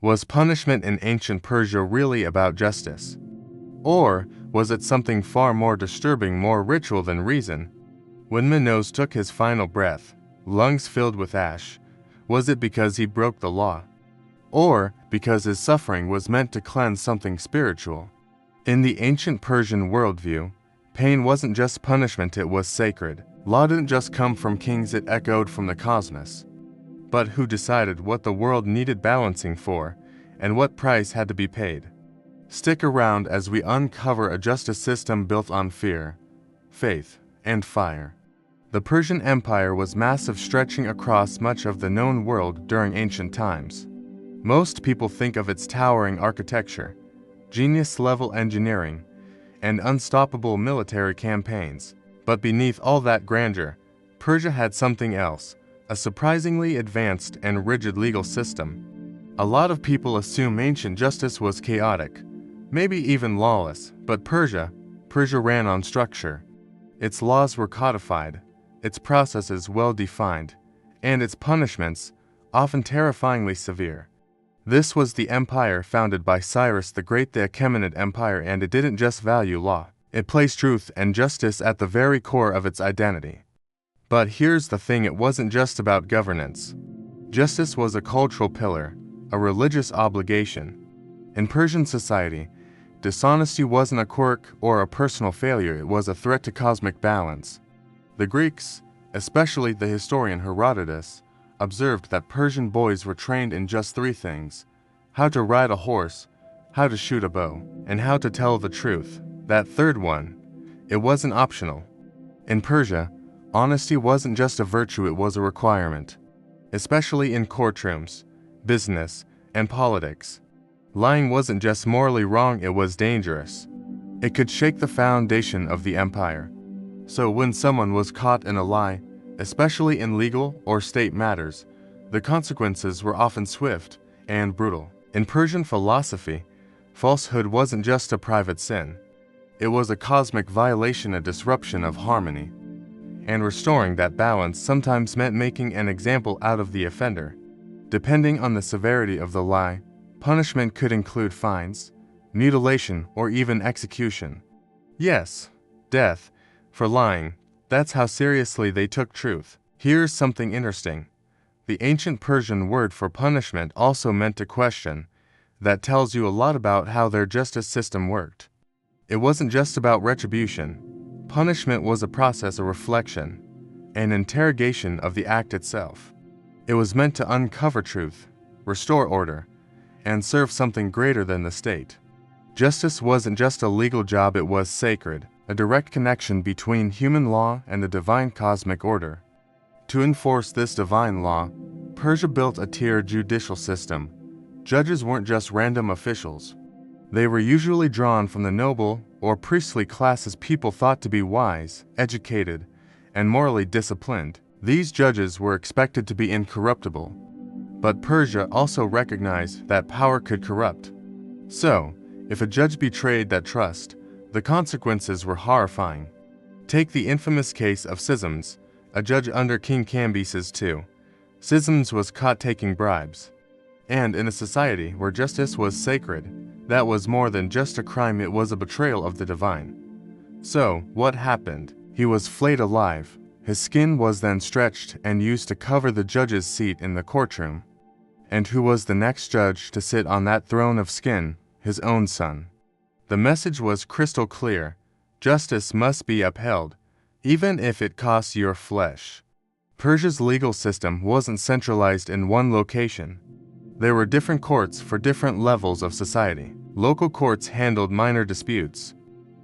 Was punishment in ancient Persia really about justice? Or was it something far more disturbing, more ritual than reason? When Minos took his final breath, lungs filled with ash, was it because he broke the law? Or because his suffering was meant to cleanse something spiritual? In the ancient Persian worldview, pain wasn't just punishment, it was sacred. Law didn't just come from kings, it echoed from the cosmos. But who decided what the world needed balancing for, and what price had to be paid? Stick around as we uncover a justice system built on fear, faith, and fire. The Persian Empire was massive, stretching across much of the known world during ancient times. Most people think of its towering architecture, genius-level engineering, and unstoppable military campaigns. But beneath all that grandeur, Persia had something else, a surprisingly advanced and rigid legal system. A lot of people assume ancient justice was chaotic, maybe even lawless, but Persia ran on structure. Its laws were codified, its processes well-defined, and its punishments often terrifyingly severe. This was the empire founded by Cyrus the Great, the Achaemenid Empire, and it didn't just value law. It placed truth and justice at the very core of its identity. But here's the thing, it wasn't just about governance. Justice was a cultural pillar, a religious obligation. In Persian society, dishonesty wasn't a quirk or a personal failure, it was a threat to cosmic balance. The Greeks, especially the historian Herodotus, observed that Persian boys were trained in just three things: how to ride a horse, how to shoot a bow, and how to tell the truth. That third one, it wasn't optional. In Persia, honesty wasn't just a virtue, it was a requirement. Especially in courtrooms, business, and politics. Lying wasn't just morally wrong, it was dangerous. It could shake the foundation of the empire. So when someone was caught in a lie, especially in legal or state matters, the consequences were often swift and brutal. In Persian philosophy, falsehood wasn't just a private sin. It was a cosmic violation, a disruption of harmony. And restoring that balance sometimes meant making an example out of the offender. Depending on the severity of the lie, punishment could include fines, mutilation, or even execution. Yes, death, for lying. That's how seriously they took truth. Here's something interesting. The ancient Persian word for punishment also meant to question. That tells you a lot about how their justice system worked. It wasn't just about retribution. Punishment was a process, a reflection, an interrogation of the act itself. It was meant to uncover truth, restore order, and serve something greater than the state. Justice wasn't just a legal job, it was sacred, a direct connection between human law and the divine cosmic order. To enforce this divine law, Persia built a tiered judicial system. Judges weren't just random officials. They were usually drawn from the noble or priestly classes, people thought to be wise, educated, and morally disciplined. These judges were expected to be incorruptible. But Persia also recognized that power could corrupt. So, if a judge betrayed that trust, the consequences were horrifying. Take the infamous case of Sisms, a judge under King Cambyses II. Sisms was caught taking bribes. And in a society where justice was sacred, that was more than just a crime, it was a betrayal of the divine. So, what happened? He was flayed alive. His skin was then stretched and used to cover the judge's seat in the courtroom. And who was the next judge to sit on that throne of skin? His own son. The message was crystal clear. Justice must be upheld, even if it costs your flesh. Persia's legal system wasn't centralized in one location. There were different courts for different levels of society. Local courts handled minor disputes.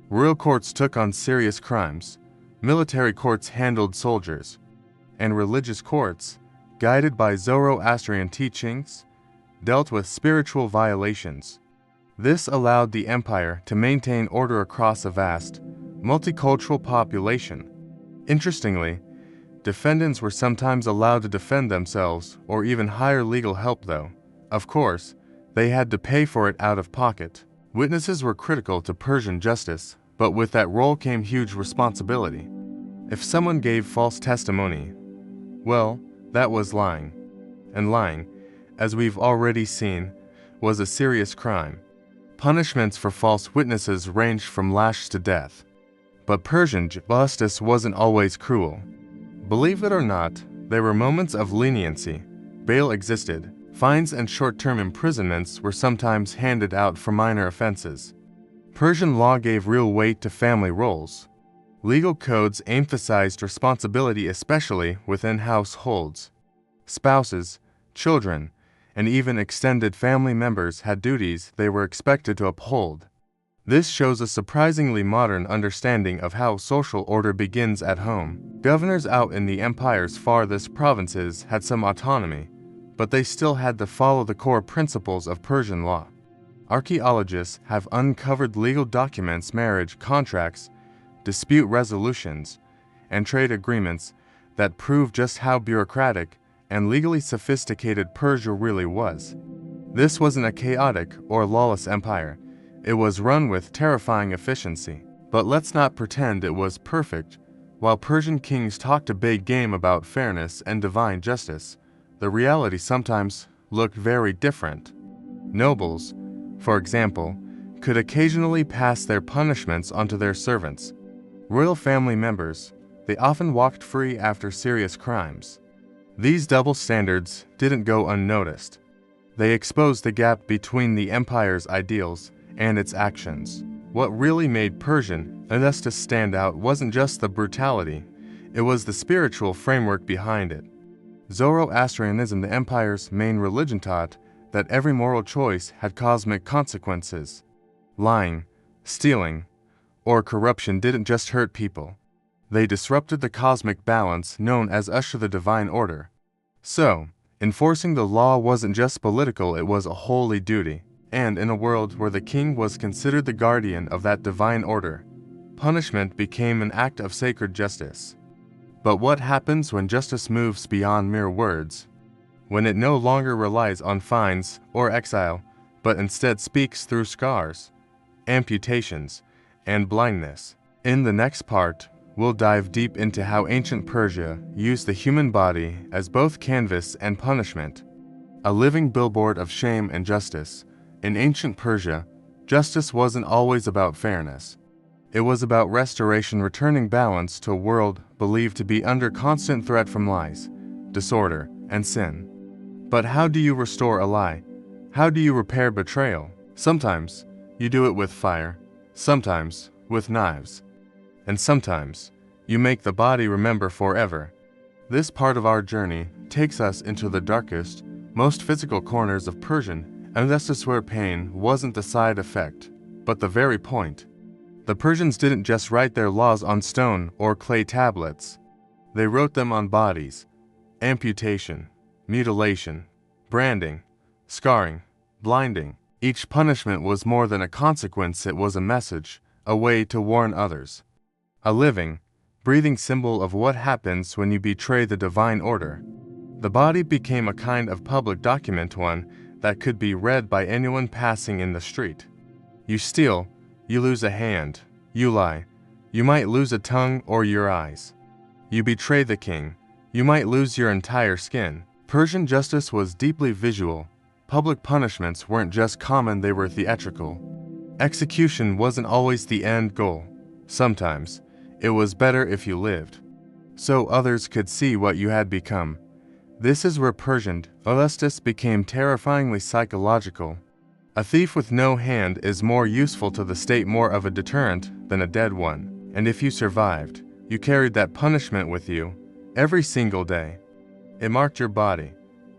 Royal courts took on serious crimes. Military courts handled soldiers. And religious courts, guided by Zoroastrian teachings, dealt with spiritual violations. This allowed the empire to maintain order across a vast, multicultural population. Interestingly, defendants were sometimes allowed to defend themselves or even hire legal help, though. Of course, they had to pay for it out of pocket. Witnesses were critical to Persian justice, but with that role came huge responsibility. If someone gave false testimony, well, that was lying. And lying, as we've already seen, was a serious crime. Punishments for false witnesses ranged from lash to death. But Persian justice wasn't always cruel. Believe it or not, there were moments of leniency. Bail existed. Fines and short-term imprisonments were sometimes handed out for minor offenses. Persian law gave real weight to family roles. Legal codes emphasized responsibility, especially within households. Spouses, children, and even extended family members had duties they were expected to uphold. This shows a surprisingly modern understanding of how social order begins at home. Governors out in the empire's farthest provinces had some autonomy, but they still had to follow the core principles of Persian law. Archaeologists have uncovered legal documents, marriage contracts, dispute resolutions, and trade agreements that prove just how bureaucratic and legally sophisticated Persia really was. This wasn't a chaotic or lawless empire. It was run with terrifying efficiency. But let's not pretend it was perfect. While Persian kings talked a big game about fairness and divine justice, the reality sometimes looked very different. Nobles, for example, could occasionally pass their punishments onto their servants. Royal family members, they often walked free after serious crimes. These double standards didn't go unnoticed. They exposed the gap between the empire's ideals and its actions. What really made Persian justice stand out wasn't just the brutality, it was the spiritual framework behind it. Zoroastrianism, the empire's main religion, taught that every moral choice had cosmic consequences. Lying, stealing, or corruption didn't just hurt people. They disrupted the cosmic balance known as the divine order. So, enforcing the law wasn't just political, it was a holy duty. And in a world where the king was considered the guardian of that divine order, punishment became an act of sacred justice. But what happens when justice moves beyond mere words? When it no longer relies on fines or exile, but instead speaks through scars, amputations, and blindness? In the next part, we'll dive deep into how ancient Persia used the human body as both canvas and punishment, a living billboard of shame and justice. In ancient Persia, justice wasn't always about fairness. It was about restoration, returning balance to a world believed to be under constant threat from lies, disorder, and sin. But how do you restore a lie? How do you repair betrayal? Sometimes you do it with fire, sometimes with knives, and sometimes you make the body remember forever. This part of our journey takes us into the darkest, most physical corners of Persian, and this is where pain wasn't the side effect, but the very point. The Persians didn't just write their laws on stone or clay tablets. They wrote them on bodies. Amputation, mutilation, branding, scarring, blinding. Each punishment was more than a consequence, it was a message, a way to warn others. A living, breathing symbol of what happens when you betray the divine order. The body became a kind of public document, one that could be read by anyone passing in the street. You steal, you lose a hand. You lie, you might lose a tongue or your eyes. You betray the king, you might lose your entire skin. Persian justice was deeply visual. Public punishments weren't just common, they were theatrical. Execution wasn't always the end goal. Sometimes, it was better if you lived, so others could see what you had become. This is where Persian justice became terrifyingly psychological. A thief with no hand is more useful to the state, more of a deterrent than a dead one. And if you survived, you carried that punishment with you every single day. It marked your body,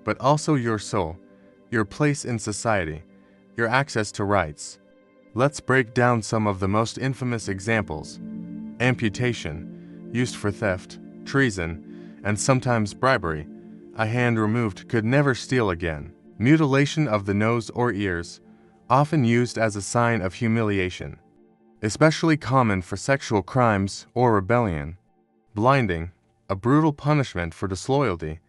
but also your soul, your place in society, your access to rights. Let's break down some of the most infamous examples. Amputation, used for theft, treason, and sometimes bribery. A hand removed could never steal again. Mutilation of the nose or ears, often used as a sign of humiliation, especially common for sexual crimes or rebellion. Blinding, a brutal punishment for disloyalty,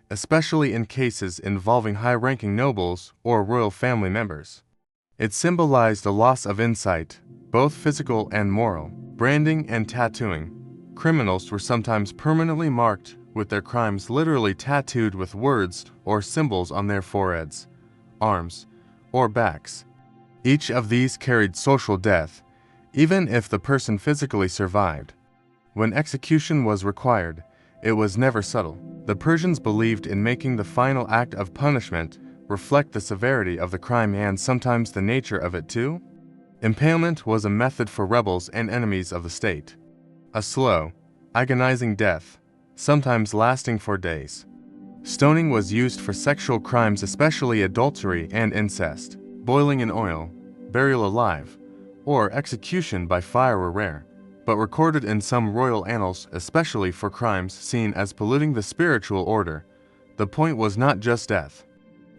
especially in cases involving high-ranking nobles or royal family members. It symbolized a loss of insight, both physical and moral. Branding and tattooing. Criminals were sometimes permanently marked with their crimes literally tattooed with words or symbols on their foreheads, arms, or backs. Each of these carried social death, even if the person physically survived. When execution was required, it was never subtle. The Persians believed in making the final act of punishment reflect the severity of the crime and sometimes the nature of it too. Impalement was a method for rebels and enemies of the state. A slow, agonizing death, sometimes lasting for days. Stoning was used for sexual crimes, especially adultery and incest. Boiling in oil, burial alive, or execution by fire were rare, but recorded in some royal annals, especially for crimes seen as polluting the spiritual order. The point was not just death.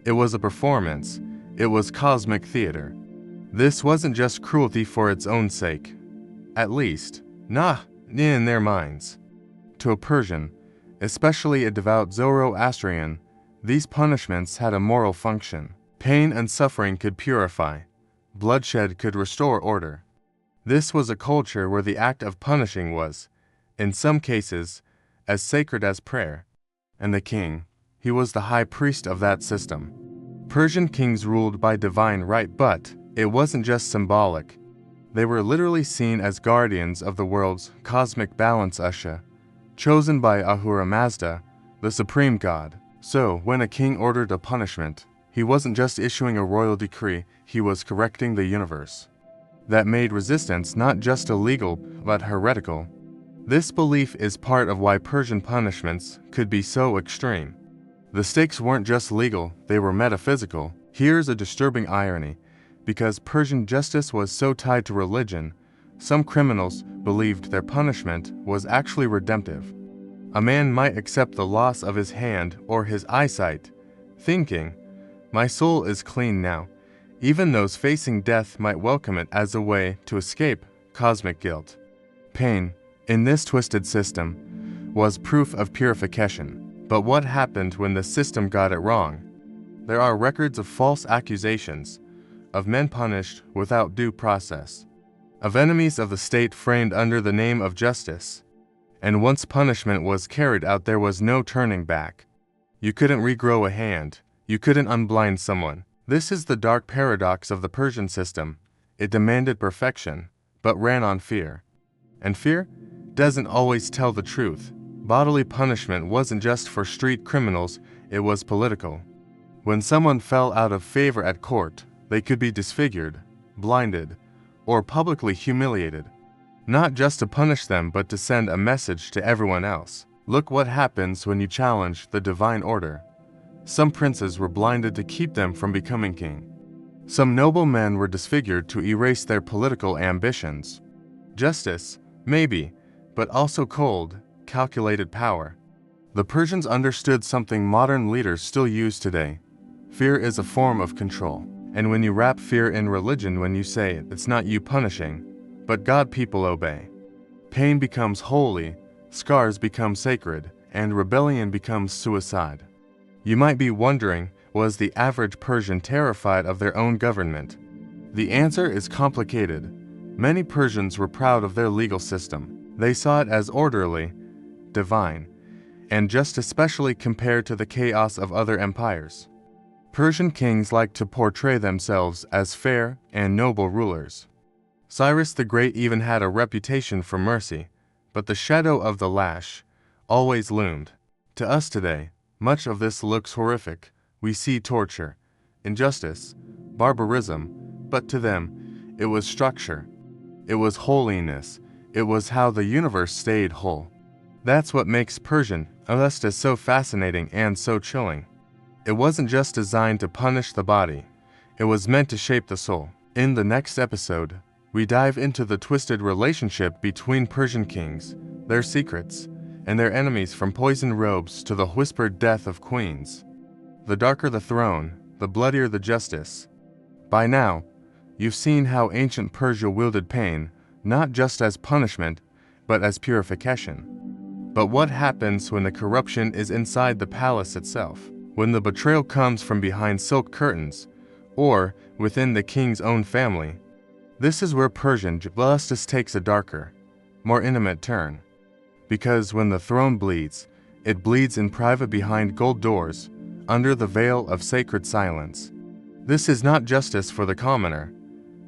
It was a performance. It was cosmic theater. This wasn't just cruelty for its own sake. At least, not in their minds. To a Persian, especially a devout Zoroastrian, these punishments had a moral function. Pain and suffering could purify. Bloodshed could restore order. This was a culture where the act of punishing was, in some cases, as sacred as prayer. And the king, he was the high priest of that system. Persian kings ruled by divine right, but it wasn't just symbolic. They were literally seen as guardians of the world's cosmic balance, Usha, chosen by Ahura Mazda, the supreme god. So, when a king ordered a punishment, he wasn't just issuing a royal decree, he was correcting the universe. That made resistance not just illegal, but heretical. This belief is part of why Persian punishments could be so extreme. The stakes weren't just legal, they were metaphysical. Here's a disturbing irony. Because Persian justice was so tied to religion, some criminals believed their punishment was actually redemptive. A man might accept the loss of his hand or his eyesight, thinking, "My soul is clean now." Even those facing death might welcome it as a way to escape cosmic guilt. Pain, in this twisted system, was proof of purification. But what happened when the system got it wrong? There are records of false accusations, of men punished without due process, of enemies of the state framed under the name of justice. And once punishment was carried out, there was no turning back. You couldn't regrow a hand. You couldn't unblind someone. This is the dark paradox of the Persian system. It demanded perfection, but ran on fear. And fear doesn't always tell the truth. Bodily punishment wasn't just for street criminals, it was political. When someone fell out of favor at court, they could be disfigured, blinded, or publicly humiliated. Not just to punish them, but to send a message to everyone else. Look what happens when you challenge the divine order. Some princes were blinded to keep them from becoming king. Some noble men were disfigured to erase their political ambitions. Justice, maybe, but also cold, calculated power. The Persians understood something modern leaders still use today. Fear is a form of control. And when you wrap fear in religion, when you say it's not you punishing, but God, people obey. Pain becomes holy, scars become sacred, and rebellion becomes suicide. You might be wondering, was the average Persian terrified of their own government? The answer is complicated. Many Persians were proud of their legal system. They saw it as orderly, divine, and just, especially compared to the chaos of other empires. Persian kings liked to portray themselves as fair and noble rulers. Cyrus the Great even had a reputation for mercy, but the shadow of the lash always loomed. To us today, much of this looks horrific. We see torture, injustice, barbarism, but to them, it was structure. It was holiness. It was how the universe stayed whole. That's what makes Persian justice so fascinating and so chilling. It wasn't just designed to punish the body. It was meant to shape the soul. In the next episode, we dive into the twisted relationship between Persian kings, their secrets, and their enemies, from poisoned robes to the whispered death of queens. The darker the throne, the bloodier the justice. By now, you've seen how ancient Persia wielded pain, not just as punishment, but as purification. But what happens when the corruption is inside the palace itself? When the betrayal comes from behind silk curtains, or within the king's own family? This is where Persian justice takes a darker, more intimate turn. Because when the throne bleeds, it bleeds in private behind gold doors, under the veil of sacred silence. This is not justice for the commoner.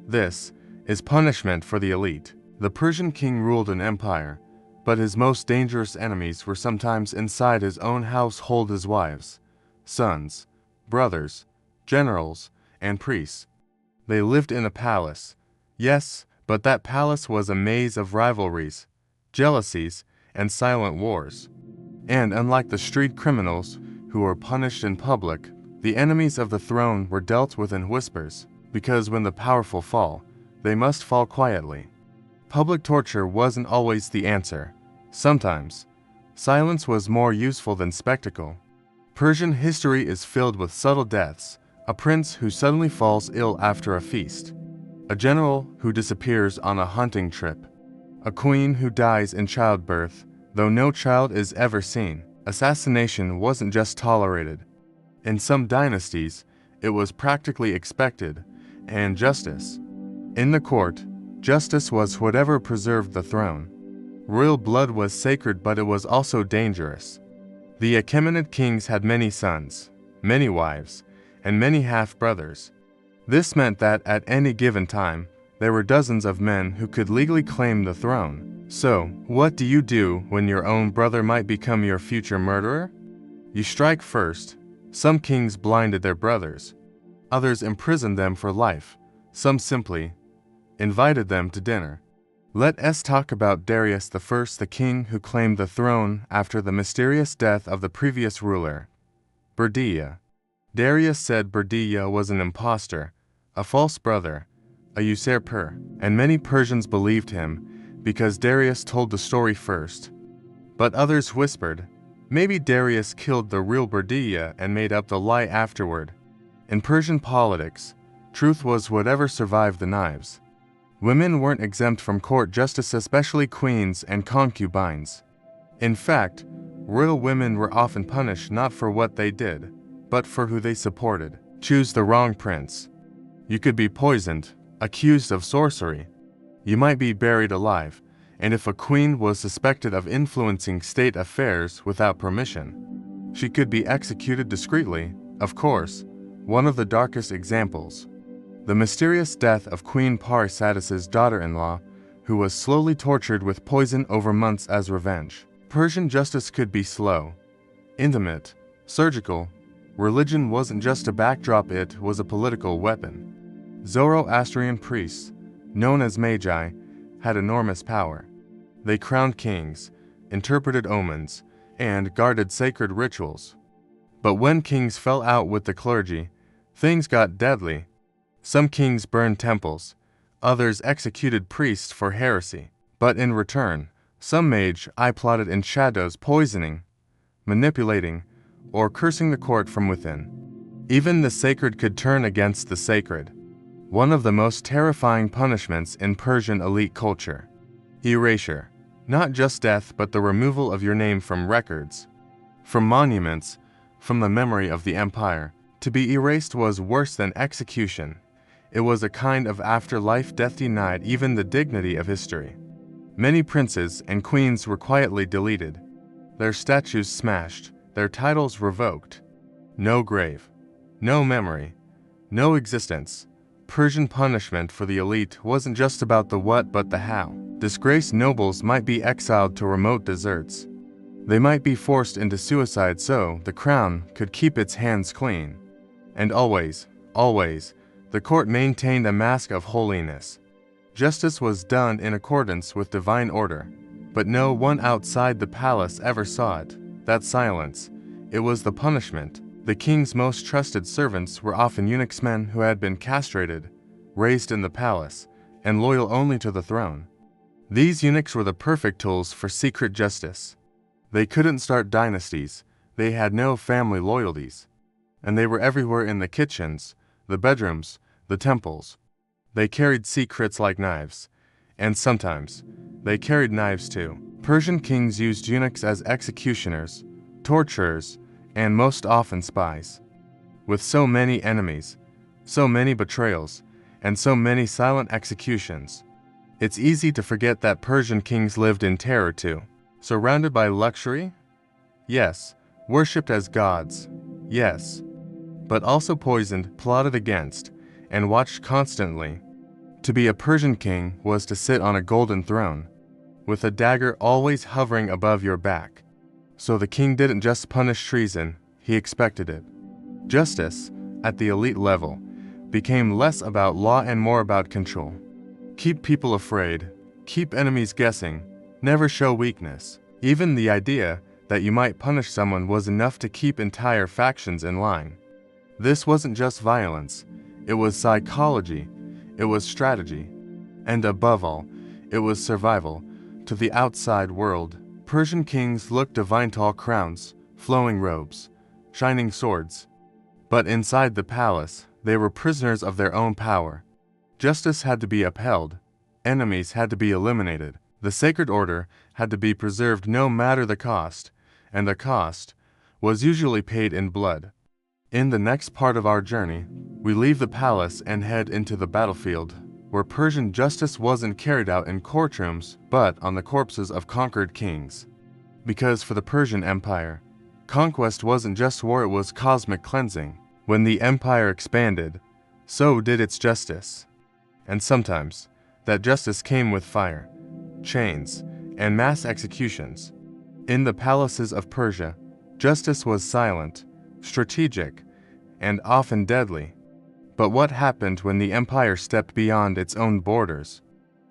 This is punishment for the elite. The Persian king ruled an empire, but his most dangerous enemies were sometimes inside his own household, his wives, sons, brothers, generals, and priests. They lived in a palace, yes, but that palace was a maze of rivalries, jealousies, and silent wars. And unlike the street criminals who were punished in public, the enemies of the throne were dealt with in whispers, because when the powerful fall, they must fall quietly. Public torture wasn't always the answer. Sometimes, silence was more useful than spectacle. Persian history is filled with subtle deaths: a prince who suddenly falls ill after a feast, a general who disappears on a hunting trip, a queen who dies in childbirth, though no child is ever seen. Assassination wasn't just tolerated. In some dynasties, it was practically expected, and justice. In the court, justice was whatever preserved the throne. Royal blood was sacred, but it was also dangerous. The Achaemenid kings had many sons, many wives, and many half-brothers. This meant that at any given time, there were dozens of men who could legally claim the throne. So, what do you do when your own brother might become your future murderer? You strike first. Some kings blinded their brothers. Others imprisoned them for life. Some simply invited them to dinner. Let us talk about Darius I, the king who claimed the throne after the mysterious death of the previous ruler, Berdiya. Darius said Berdiya was an impostor, a false brother, a usurper, and many Persians believed him because Darius told the story first. But others whispered, maybe Darius killed the real Berdiya and made up the lie afterward. In Persian politics, truth was whatever survived the knives. Women weren't exempt from court justice, especially queens and concubines. In fact, royal women were often punished not for what they did, but for who they supported. Choose the wrong prince. You could be poisoned, accused of sorcery. You might be buried alive, and if a queen was suspected of influencing state affairs without permission, she could be executed discreetly. Of course, one of the darkest examples: the mysterious death of Queen Parysatis's daughter-in-law, who was slowly tortured with poison over months as revenge. Persian justice could be slow, intimate, surgical. Religion wasn't just a backdrop, it was a political weapon. Zoroastrian priests, known as magi, had enormous power. They crowned kings, interpreted omens, and guarded sacred rituals. But when kings fell out with the clergy, things got deadly. Some kings burned temples, others executed priests for heresy. But in return, some magi plotted in shadows, poisoning, manipulating, or cursing the court from within. Even the sacred could turn against the sacred. One of the most terrifying punishments in Persian elite culture: erasure. Not just death, but the removal of your name from records, from monuments, from the memory of the empire. To be erased was worse than execution. It was a kind of afterlife. Death denied even the dignity of history. Many princes and queens were quietly deleted, their statues smashed, their titles revoked. No grave, no memory, no existence. Persian punishment for the elite wasn't just about the what but the how. Disgraced nobles might be exiled to remote deserts. They might be forced into suicide so the crown could keep its hands clean. And always, the court maintained a mask of holiness. Justice was done in accordance with divine order, but no one outside the palace ever saw it. That silence, it was the punishment. The king's most trusted servants were often eunuchs, men who had been castrated, raised in the palace, and loyal only to the throne. These eunuchs were the perfect tools for secret justice. They couldn't start dynasties, they had no family loyalties. And they were everywhere, in the kitchens, the bedrooms, the temples. They carried secrets like knives, and sometimes they carried knives too. Persian kings used eunuchs as executioners, torturers, and most often spies. With so many enemies, so many betrayals, and so many silent executions, it's easy to forget that Persian kings lived in terror too. Surrounded by luxury? Yes. Worshipped as gods? Yes. but also poisoned, plotted against, and watched constantly. To be a Persian king was to sit on a golden throne, with a dagger always hovering above your back. So the king didn't just punish treason, he expected it. Justice, at the elite level, became less about law and more about control. Keep people afraid, keep enemies guessing, never show weakness. Even the idea that you might punish someone was enough to keep entire factions in line. This wasn't just violence, it was psychology, it was strategy, and above all, it was survival. To the outside world, Persian kings looked divine: tall crowns, flowing robes, shining swords. But inside the palace, they were prisoners of their own power. Justice had to be upheld, enemies had to be eliminated, the sacred order had to be preserved no matter the cost, and the cost was usually paid in blood. In the next part of our journey, we leave the palace and head into the battlefield, where Persian justice wasn't carried out in courtrooms, but on the corpses of conquered kings. Because for the Persian Empire, conquest wasn't just war, it was cosmic cleansing. When the empire expanded, so did its justice. And sometimes, that justice came with fire, chains, and mass executions. In the palaces of Persia, justice was silent, strategic, and often deadly. But what happened when the empire stepped beyond its own borders?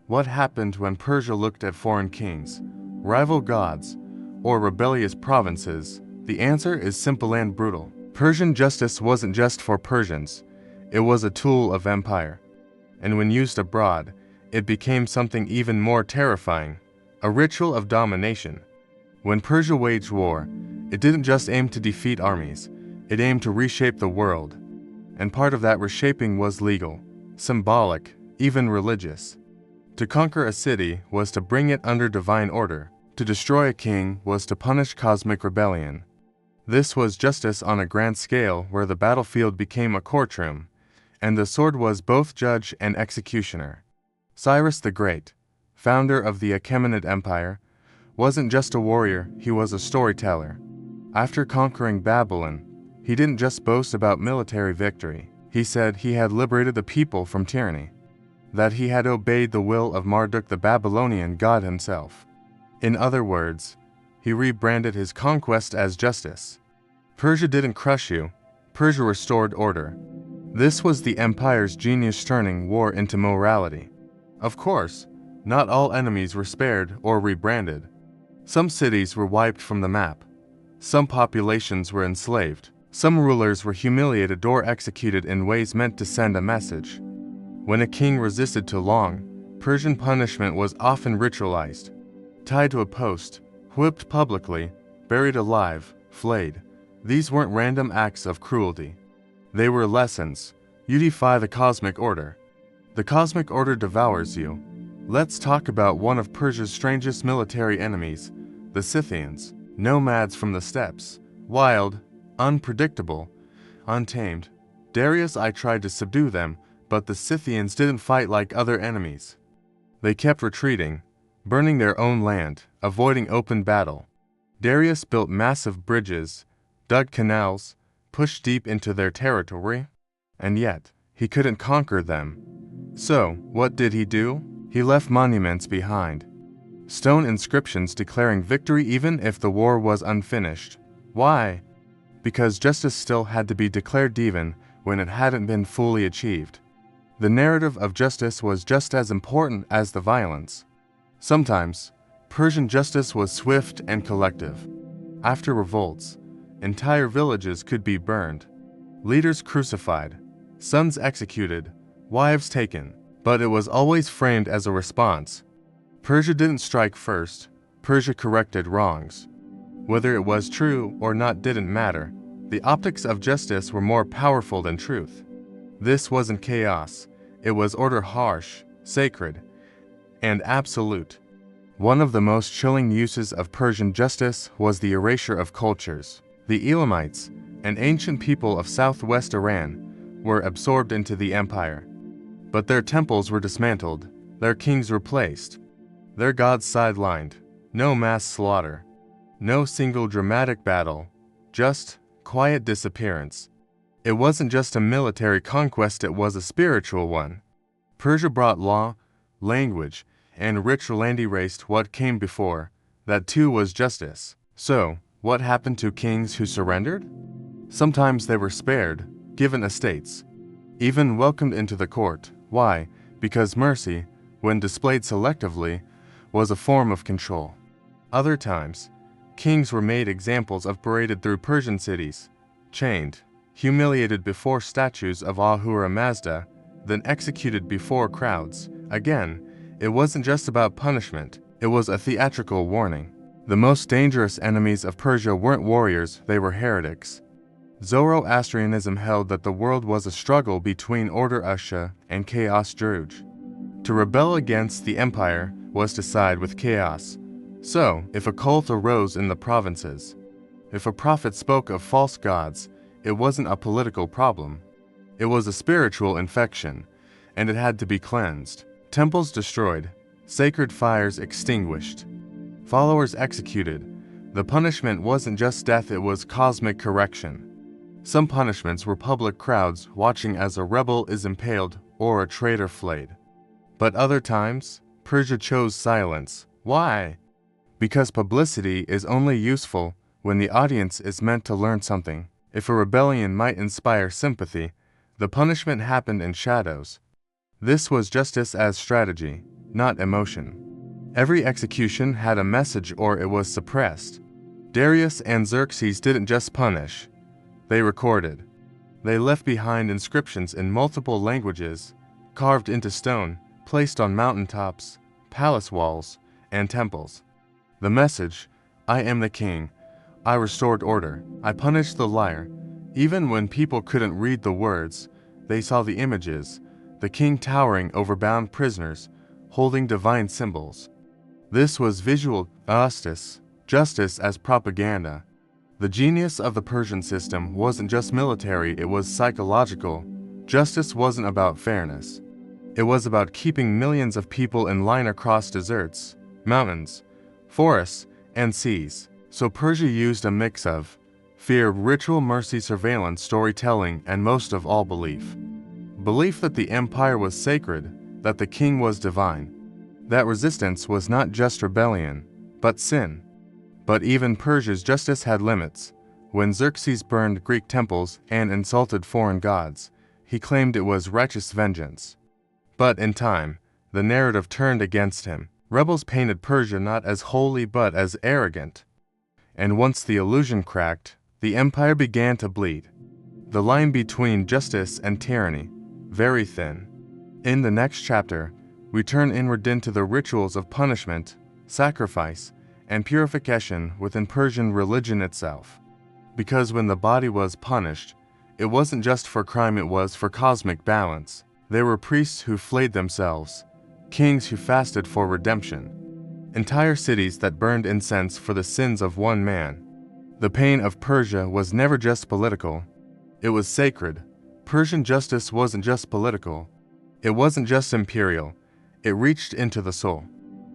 What happened when Persia looked at foreign kings, rival gods, or rebellious provinces? The answer is simple and brutal. Persian justice wasn't just for Persians, it was a tool of empire. And when used abroad, it became something even more terrifying, a ritual of domination. When Persia waged war, it didn't just aim to defeat armies, it aimed to reshape the world. And part of that reshaping was legal, symbolic, even religious. To conquer a city was to bring it under divine order. To destroy a king was to punish cosmic rebellion. This was justice on a grand scale, where the battlefield became a courtroom, and the sword was both judge and executioner. Cyrus the Great, founder of the Achaemenid Empire, wasn't just a warrior, he was a storyteller. After conquering Babylon, he didn't just boast about military victory. He said he had liberated the people from tyranny, that he had obeyed the will of Marduk the Babylonian god himself. In other words, he rebranded his conquest as justice. Persia didn't crush you, Persia restored order. This was the empire's genius, turning war into morality. Of course, not all enemies were spared or rebranded. Some cities were wiped from the map. Some populations were enslaved. Some rulers were humiliated or executed in ways meant to send a message. When a king resisted too long, Persian punishment was often ritualized, tied to a post, whipped publicly, buried alive, flayed. These weren't random acts of cruelty. They were lessons. You defy the cosmic order. The cosmic order devours you. Let's talk about one of Persia's strangest military enemies, the Scythians, nomads from the steppes, wild, unpredictable, untamed. Darius I tried to subdue them, but the Scythians didn't fight like other enemies. They kept retreating, burning their own land, avoiding open battle. Darius built massive bridges, dug canals, pushed deep into their territory, and yet he couldn't conquer them. So, what did he do? He left monuments behind, stone inscriptions declaring victory even if the war was unfinished. Why? Because justice still had to be declared even when it hadn't been fully achieved. The narrative of justice was just as important as the violence. Sometimes, Persian justice was swift and collective. After revolts, entire villages could be burned, leaders crucified, sons executed, wives taken, but it was always framed as a response. Persia didn't strike first, Persia corrected wrongs. Whether it was true or not didn't matter. The optics of justice were more powerful than truth. This wasn't chaos, it was order, harsh, sacred, and absolute. One of the most chilling uses of Persian justice was the erasure of cultures. The Elamites, an ancient people of southwest Iran, were absorbed into the empire. But their temples were dismantled, their kings replaced, their gods sidelined. No mass slaughter, no single dramatic battle, just quiet disappearance. It wasn't just a military conquest, it was a spiritual one. Persia brought law, language, and ritual and erased what came before. That too was justice. So, what happened to kings who surrendered? Sometimes they were spared, given estates, even welcomed into the court. Why? Because mercy, when displayed selectively, was a form of control. Other times, kings were made examples of, paraded through Persian cities, chained, humiliated before statues of Ahura Mazda, then executed before crowds. Again, it wasn't just about punishment, it was a theatrical warning. The most dangerous enemies of Persia weren't warriors, they were heretics. Zoroastrianism held that the world was a struggle between order Usha and chaos Druj. To rebel against the empire was to side with chaos. So, if a cult arose in the provinces, if a prophet spoke of false gods, it wasn't a political problem. It was a spiritual infection, and it had to be cleansed. Temples destroyed, sacred fires extinguished, followers executed. The punishment wasn't just death, it was cosmic correction. Some punishments were public crowds watching as a rebel is impaled or a traitor flayed. But other times, Persia chose silence. Why? Because publicity is only useful when the audience is meant to learn something. If a rebellion might inspire sympathy, the punishment happened in shadows. This was justice as strategy, not emotion. Every execution had a message or it was suppressed. Darius and Xerxes didn't just punish, they recorded. They left behind inscriptions in multiple languages, carved into stone, placed on mountaintops, palace walls, and temples. The message, I am the king, I restored order, I punished the liar. Even when people couldn't read the words, they saw the images, the king towering over bound prisoners, holding divine symbols. This was visual justice as propaganda. The genius of the Persian system wasn't just military, it was psychological. Justice wasn't about fairness. It was about keeping millions of people in line across deserts, mountains, forests, and seas. So Persia used a mix of fear, ritual, mercy, surveillance, storytelling, and most of all belief. Belief that the empire was sacred, that the king was divine. That resistance was not just rebellion, but sin. But even Persia's justice had limits. When Xerxes burned Greek temples and insulted foreign gods, he claimed it was righteous vengeance. But in time, the narrative turned against him. Rebels painted Persia not as holy but as arrogant. And once the illusion cracked, the empire began to bleed. The line between justice and tyranny, very thin. In the next chapter, we turn inward into the rituals of punishment, sacrifice, and purification within Persian religion itself. Because when the body was punished, it wasn't just for crime, it was for cosmic balance. There were priests who flayed themselves, kings who fasted for redemption, entire cities that burned incense for the sins of one man. The pain of Persia was never just political, it was sacred. Persian justice wasn't just political, it wasn't just imperial, it reached into the soul,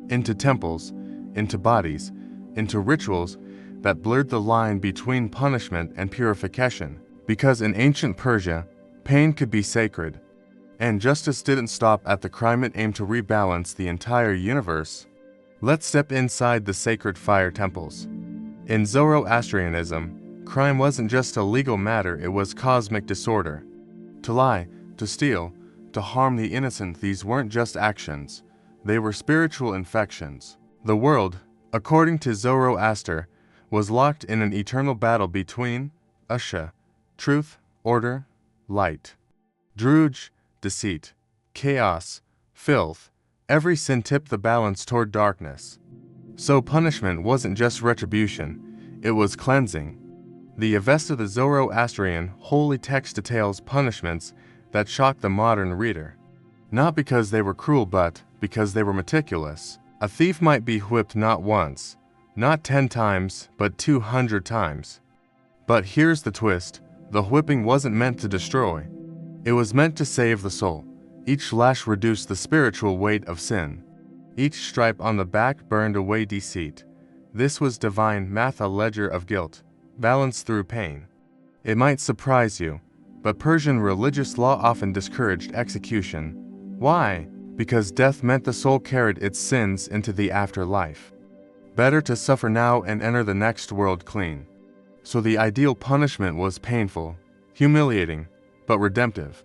into temples, into bodies, into rituals that blurred the line between punishment and purification. Because in ancient Persia, pain could be sacred, and justice didn't stop at the crime, it aimed to rebalance the entire universe. Let's step inside the sacred fire temples. In Zoroastrianism, crime wasn't just a legal matter, it was cosmic disorder. To lie, to steal, to harm the innocent, these weren't just actions, they were spiritual infections. The world, according to Zoroaster, was locked in an eternal battle between Usha, truth, order, light, Druj, deceit, chaos, filth. Every sin tipped the balance toward darkness. So punishment wasn't just retribution, it was cleansing. The Avesta, the Zoroastrian holy text, details punishments that shocked the modern reader. Not because they were cruel, but because they were meticulous. A thief might be whipped not once, not 10 times, but 200 times. But here's the twist, the whipping wasn't meant to destroy. It was meant to save the soul. Each lash reduced the spiritual weight of sin. Each stripe on the back burned away deceit. This was divine math, a ledger of guilt, balanced through pain. It might surprise you, But Persian religious law often discouraged execution. Why? Because death meant the soul carried its sins into the afterlife. Better to suffer now and enter the next world clean. So the ideal punishment was painful, humiliating, but redemptive.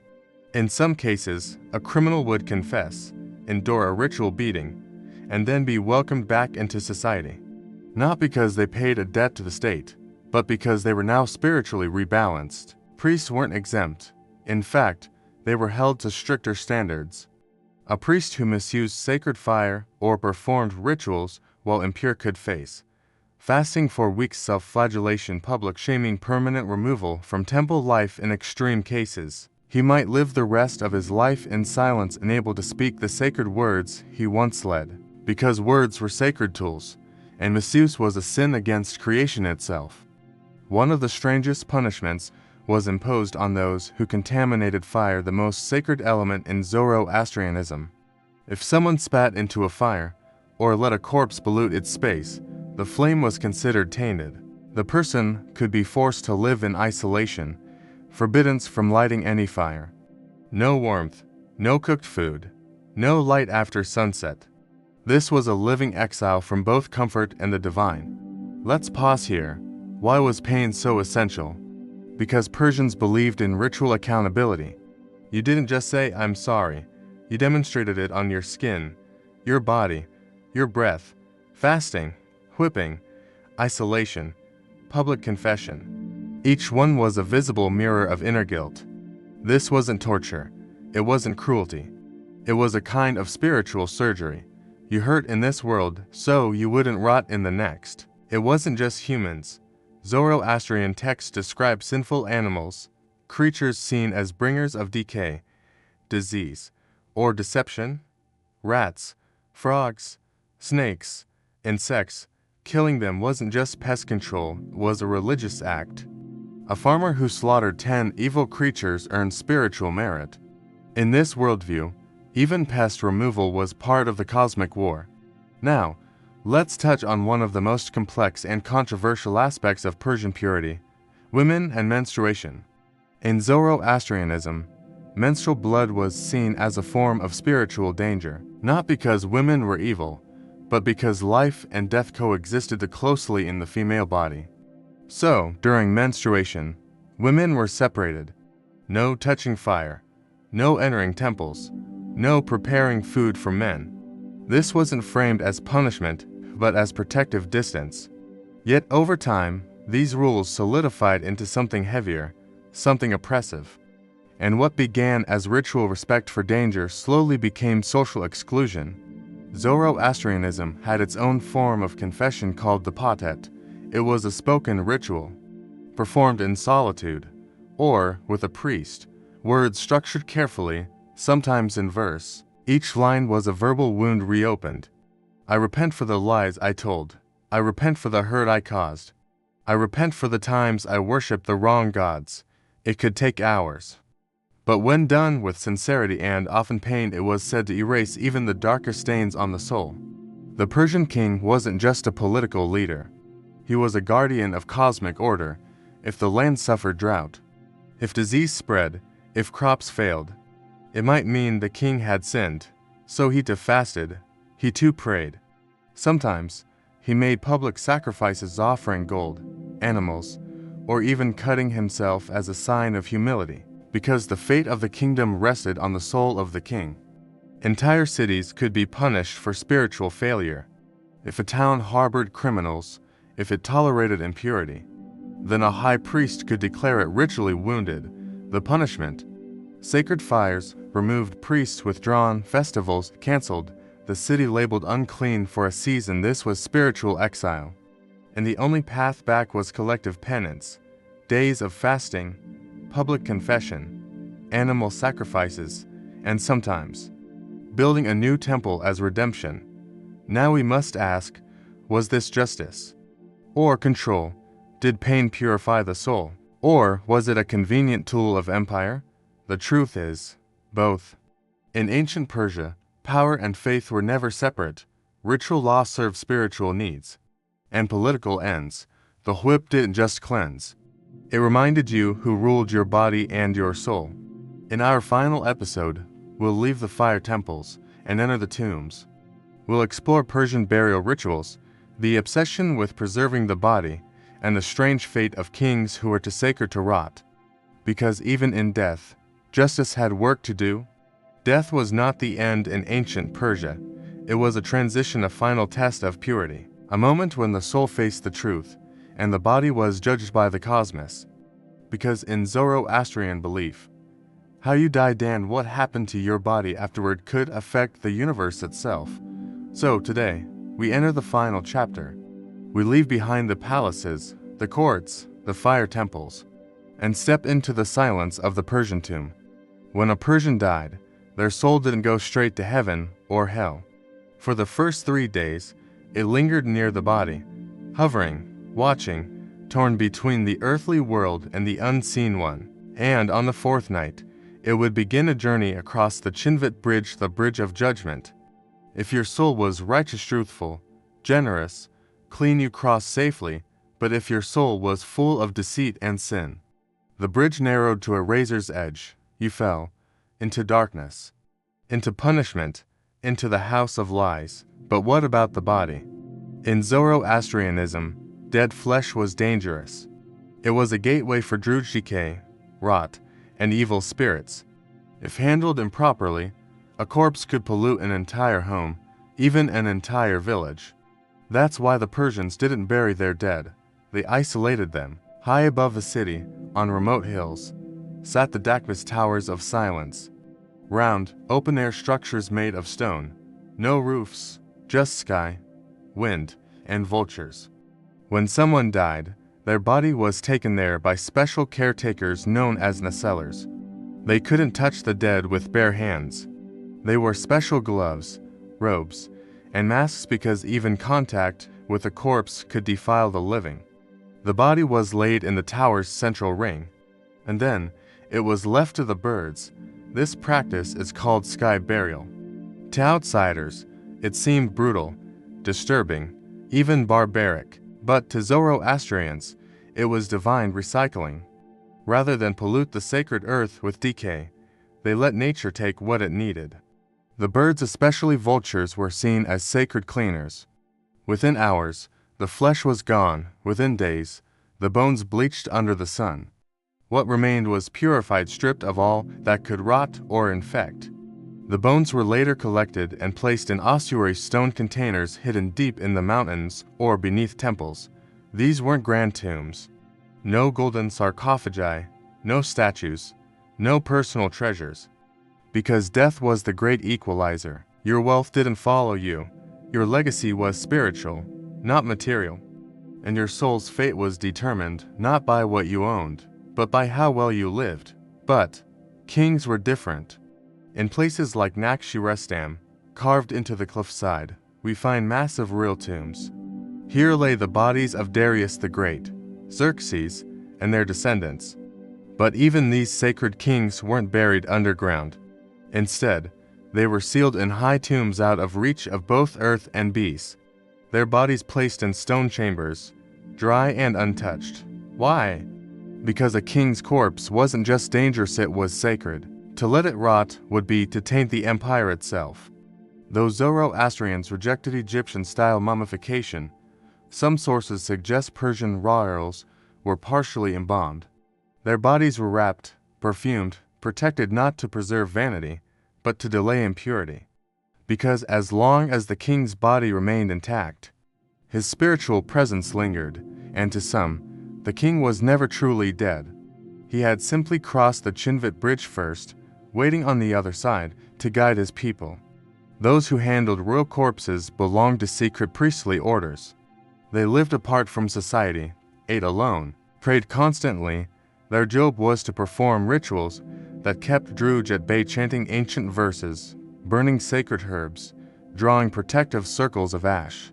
In some cases, a criminal would confess, endure a ritual beating, and then be welcomed back into society. Not because they paid a debt to the state, but because they were now spiritually rebalanced. Priests weren't exempt. In fact, they were held to stricter standards. A priest who misused sacred fire or performed rituals while impure could face fasting for weeks, self-flagellation, public shaming, permanent removal from temple life in extreme cases. He might live the rest of his life in silence, unable to speak the sacred words he once led, because words were sacred tools, and misuse was a sin against creation itself. One of the strangest punishments was imposed on those who contaminated fire, the most sacred element in Zoroastrianism. If someone spat into a fire, or let a corpse pollute its space, the flame was considered tainted. The person could be forced to live in isolation, forbidden from lighting any fire. No warmth, no cooked food, no light after sunset. This was a living exile from both comfort and the divine. Let's pause here. Why was pain so essential? Because Persians believed in ritual accountability. You didn't just say, "I'm sorry." You demonstrated it on your skin, your body, your breath. Fasting, whipping, isolation, public confession. Each one was a visible mirror of inner guilt. This wasn't torture. It wasn't cruelty. It was a kind of spiritual surgery. You hurt in this world, so you wouldn't rot in the next. It wasn't just humans. Zoroastrian texts describe sinful animals, creatures seen as bringers of decay, disease, or deception. Rats, frogs, snakes, insects. Killing them wasn't just pest control, it was a religious act. A farmer who slaughtered 10 evil creatures earned spiritual merit. In this worldview, even pest removal was part of the cosmic war. Now, let's touch on one of the most complex and controversial aspects of Persian purity: women and menstruation. In Zoroastrianism, menstrual blood was seen as a form of spiritual danger, not because women were evil, but because life and death coexisted closely in the female body. So, during menstruation, women were separated. No touching fire, no entering temples, no preparing food for men. This wasn't framed as punishment, but as protective distance. Yet over time, these rules solidified into something heavier, something oppressive. And what began as ritual respect for danger slowly became social exclusion. Zoroastrianism had its own form of confession called the patet. It was a spoken ritual, performed in solitude, or with a priest, words structured carefully, sometimes in verse. Each line was a verbal wound reopened. I repent for the lies I told. I repent for the hurt I caused. I repent for the times I worshipped the wrong gods. It could take hours. But when done with sincerity and often pain, it was said to erase even the darkest stains on the soul. The Persian king wasn't just a political leader. He was a guardian of cosmic order. If the land suffered drought, if disease spread, if crops failed, it might mean the king had sinned. So he too fasted, he too prayed. Sometimes, he made public sacrifices, offering gold, animals, or even cutting himself as a sign of humility, because the fate of the kingdom rested on the soul of the king. Entire cities could be punished for spiritual failure. If a town harbored criminals, if it tolerated impurity, then a high priest could declare it ritually wounded. The punishment: sacred fires, removed, priests withdrawn, festivals canceled, the city labeled unclean for a season. This was spiritual exile. And the only path back was collective penance, days of fasting, public confession, animal sacrifices, and sometimes building a new temple as redemption. Now we must ask, was this justice? Or control? Did pain purify the soul? Or was it a convenient tool of empire? The truth is, both. In ancient Persia, power and faith were never separate. Ritual law served spiritual needs and political ends. The whip didn't just cleanse, It reminded you who ruled your body and your soul. In our final episode, we'll leave the fire temples and enter the tombs. We'll explore Persian burial rituals, the obsession with preserving the body, and the strange fate of kings who were too sacred to rot. Because even in death, justice had work to do. Death was not the end in ancient Persia. It was a transition, a final test of purity, a moment when the soul faced the truth, and the body was judged by the cosmos. Because in Zoroastrian belief, how you died and what happened to your body afterward could affect the universe itself. So today, we enter the final chapter. We leave behind the palaces, the courts, the fire temples, and step into the silence of the Persian tomb. When a Persian died, their soul didn't go straight to heaven or hell. For the first 3 days, it lingered near the body, hovering, watching, torn between the earthly world and the unseen one. And on the 4th night, it would begin a journey across the Chinvit Bridge, the bridge of judgment. If your soul was righteous, truthful, generous, clean, you crossed safely, but if your soul was full of deceit and sin, the bridge narrowed to a razor's edge. You fell into darkness, into punishment, into the house of lies. But what about the body? In Zoroastrianism, dead flesh was dangerous. It was a gateway for Druge decay, rot, and evil spirits. If handled improperly, a corpse could pollute an entire home, even an entire village. That's why the Persians didn't bury their dead. They isolated them. High above the city, on remote hills, sat the Dakbis towers of silence. Round, open-air structures made of stone. No roofs, just sky, wind, and vultures. When someone died, their body was taken there by special caretakers known as nasellers. They couldn't touch the dead with bare hands. They wore special gloves, robes, and masks because even contact with a corpse could defile the living. The body was laid in the tower's central ring, and then it was left to the birds. This practice is called sky burial. To outsiders, it seemed brutal, disturbing, even barbaric, but to Zoroastrians, it was divine recycling. Rather than pollute the sacred earth with decay, they let nature take what it needed. The birds, especially vultures, were seen as sacred cleaners. Within hours, the flesh was gone. Within days, the bones bleached under the sun. What remained was purified, stripped of all that could rot or infect. The bones were later collected and placed in ossuary stone containers hidden deep in the mountains or beneath temples. These weren't grand tombs. No golden sarcophagi, no statues, no personal treasures. Because death was the great equalizer. Your wealth didn't follow you. Your legacy was spiritual, not material. And your soul's fate was determined not by what you owned, but by how well you lived. But kings were different. In places like Nakhchirestan, carved into the cliffside, we find massive real tombs. Here lay the bodies of Darius the Great, Xerxes, and their descendants. But even these sacred kings weren't buried underground. Instead, they were sealed in high tombs out of reach of both earth and beasts, their bodies placed in stone chambers, dry and untouched. Why? Because a king's corpse wasn't just dangerous, it was sacred. To let it rot would be to taint the empire itself. Though Zoroastrians rejected Egyptian-style mummification, some sources suggest Persian royals were partially embalmed. Their bodies were wrapped, perfumed, protected not to preserve vanity, but to delay impurity. Because as long as the king's body remained intact, his spiritual presence lingered, and to some, the king was never truly dead. He had simply crossed the Chinvit Bridge first, waiting on the other side to guide his people. Those who handled royal corpses belonged to secret priestly orders. They lived apart from society, ate alone, prayed constantly. Their job was to perform rituals that kept Druge at bay, chanting ancient verses, burning sacred herbs, drawing protective circles of ash.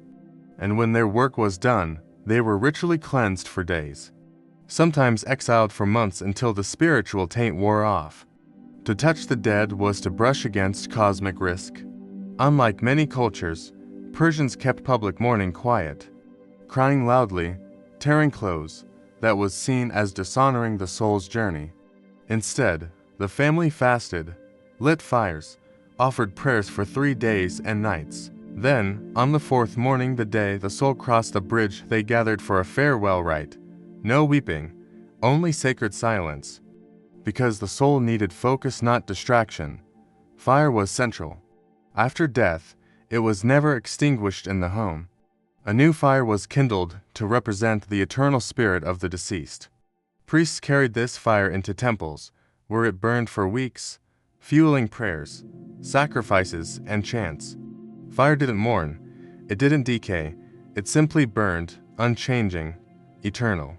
And when their work was done, they were ritually cleansed for days, sometimes exiled for months until the spiritual taint wore off. To touch the dead was to brush against cosmic risk. Unlike many cultures, Persians kept public mourning quiet, crying loudly, tearing clothes, that was seen as dishonoring the soul's journey. Instead, the family fasted, lit fires, offered prayers for 3 days and nights. Then, on the 4th morning, the day the soul crossed the bridge, they gathered for a farewell rite. No weeping, only sacred silence. Because the soul needed focus, not distraction. Fire was central. After death, it was never extinguished in the home. A new fire was kindled to represent the eternal spirit of the deceased. Priests carried this fire into temples, where it burned for weeks, fueling prayers, sacrifices, and chants. Fire didn't mourn, it didn't decay, it simply burned, unchanging, eternal.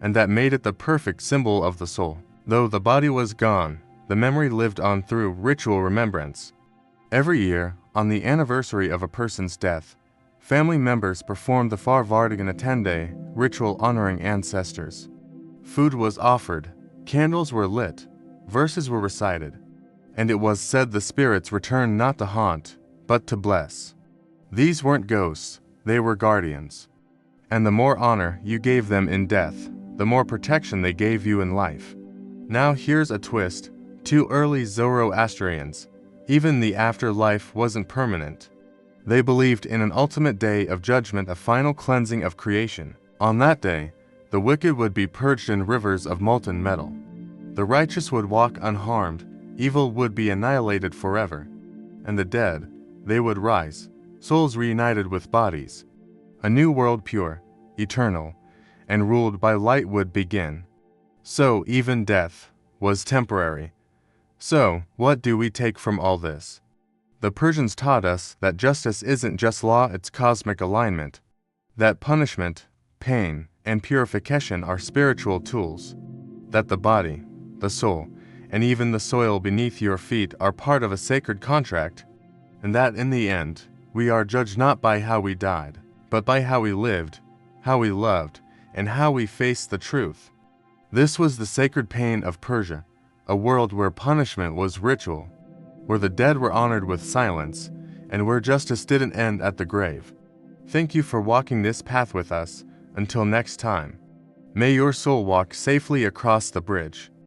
And that made it the perfect symbol of the soul. Though the body was gone, the memory lived on through ritual remembrance. Every year, on the anniversary of a person's death, family members performed the Farvardigan Attende ritual honoring ancestors. Food was offered, candles were lit, verses were recited, and it was said the spirits returned not to haunt, but to bless. These weren't ghosts, they were guardians. And the more honor you gave them in death, the more protection they gave you in life. Now here's a twist: to early Zoroastrians, even the afterlife wasn't permanent. They believed in an ultimate day of judgment, a final cleansing of creation. On that day, the wicked would be purged in rivers of molten metal. The righteous would walk unharmed, evil would be annihilated forever. And the dead, they would rise, souls reunited with bodies. A new world, pure, eternal, and ruled by light would begin. So even death was temporary. So, what do we take from all this? The Persians taught us that justice isn't just law, it's cosmic alignment. That punishment, pain, and purification are spiritual tools. That the body, the soul, and even the soil beneath your feet are part of a sacred contract. And that in the end, we are judged not by how we died, but by how we lived, how we loved, and how we faced the truth. This was the sacred pain of Persia, a world where punishment was ritual, where the dead were honored with silence, and where justice didn't end at the grave. Thank you for walking this path with us. Until next time, may your soul walk safely across the bridge.